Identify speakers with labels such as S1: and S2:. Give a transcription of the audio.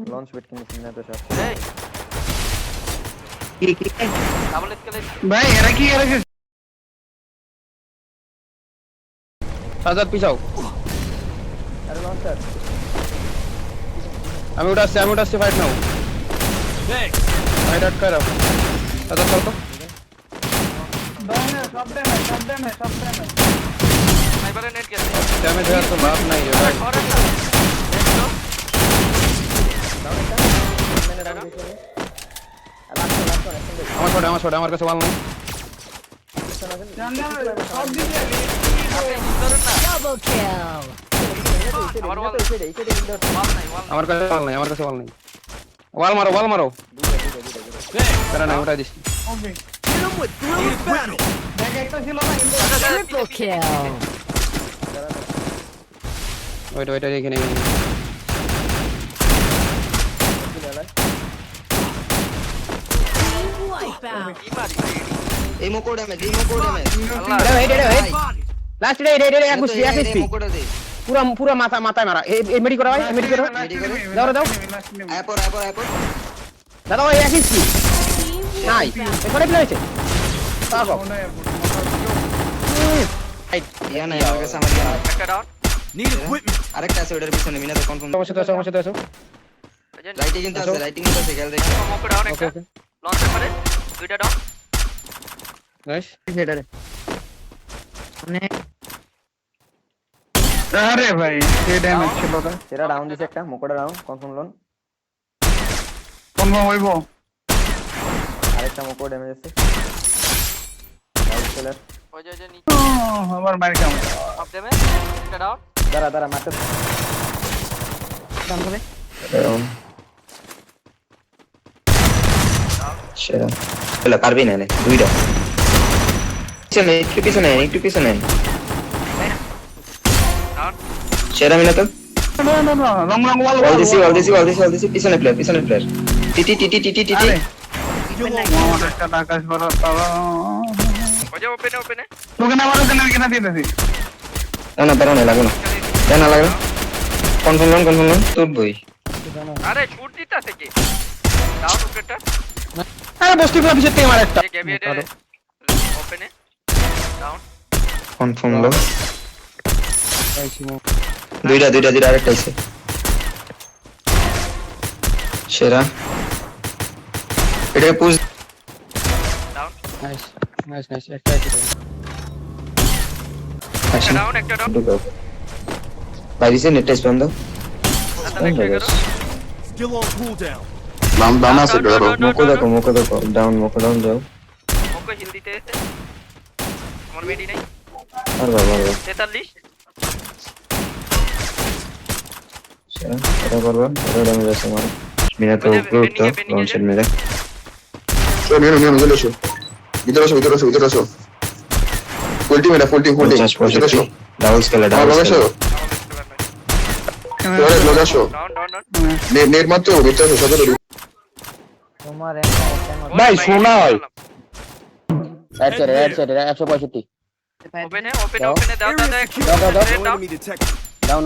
S1: Launch bet কিনেছি না তো সব
S2: কি
S3: ডাবল স্কেলেট
S2: ভাই এরা কি সাজাদ পিছাও
S1: আরে লঞ্চার
S2: আমি উঠাচ্ছি ফাইট নাও ফাইট আটকায় রাখো সাজাদ চল তো
S4: সব ড্যামেজ
S3: স্নাইপারে নেট গেছে
S2: ড্যামেজ হওয়ার তো লাভ নাই রে ভাই
S3: করে না দেখো
S2: আমার শট আমার কাছে ওয়াল নাই
S4: সব দিকে
S5: Double kill.
S2: আমার কাছে ওয়াল নাই ওয়াল মারো তারা না উঠাই দিছি
S4: ওকে
S5: Hit him with thrilling battle.
S4: দেখ একটা ছিল না
S5: Triple kill.
S2: ওইটা এখানে
S5: Wipeout.
S3: কি মারি
S6: এই মোকো ড্যামেজ
S3: আল্লাহ
S2: লাস্ট রে এক এসপি পুরো মাথায় মারা এই মেডি করা ভাই মেডি করো দাও
S6: আয়পর
S2: দাদা ভাই এক এসপি নাই এখানে প্লে হয়েছে তাকো
S6: ইয়া নাই আমার কাছে আমার ইয়া
S3: একটা ডাউন
S5: Need equipment.
S6: আরেকটা আছে ওটার পিছনে মিনাতে কনফার্ম
S2: সমস্যা তো
S6: রাইটিং কিন্তু আছে খেয়াল রেখো
S3: মোকো ডাউন একটা
S2: ওকে
S3: লঞ্চ করে দুইটা ডাউন
S2: নাইস
S1: হেডারে
S4: আরে ভাই এই ড্যামেজ ছিল না
S1: সেরা ডাউন দিছে একটা মোকোটা ডাউন কনফার্ম লোন
S4: কনফার্ম হইবো
S1: আরেকটা মোকো ড্যামেজ আছে ডাউন সেলার
S3: ওই যে নিচে
S4: আমার মার কাম
S3: সব দেবে একটা ডাউন
S1: দাঁড়া মারতে ডাউন করে
S6: সেরা বলে পারবি না দুইটা পিছনে একটু পিছনে
S3: ডাউন
S6: সেরা মিনাতে
S4: না রং ওয়াল
S6: ওয়াল দিছি পিছনে প্লেয়ার টি
S4: আমার একটা আকাশ বড় তারা
S3: ওই যে ওপেনে
S4: তোকে না মারো কেন কেন দিতেছি
S6: না লাগো না কেন লাগো কনফার্ম লোন তোর বই
S3: আরে শুট দিতাছে কি ডাউন উপরেটা
S2: আরে বস্তি পুরো পিছে থেকে মার একটা
S3: যে গ্যাবিয়েটের ওপেনে ডাউন
S6: কনফার্ম লোন দুইটা আরেকটা আছে সেরা এটা পুশ
S3: ডাউন
S2: নাইস একটা
S6: অ্যাকশন
S3: একটা ডাউন
S6: বাইরে নেট স্প্যাম দাও
S3: একটা করো
S5: Still on cooldown.
S6: বাম আছে ধরো মোকো দেখো ডাউন যাও
S3: মোকো হিল দিতে এসে আমার মেডি নাই
S6: আর বাবা
S3: 43
S6: সেরা এটা করবা এটা ড্যামেজ আছে আমার মিনা তো উপরে উঠতো লঞ্চের মেরে
S7: Mira, ভিতরে আসো full team
S6: double scale
S3: down
S7: net মারতে হবে ভিতরে আসো সাথে
S1: তোমার
S2: ভাই শোনা হয় রাইট সাইডে 165
S3: ওপেনে দাও
S5: Area secure.
S3: দাও
S5: No enemy detected.
S2: ডাউন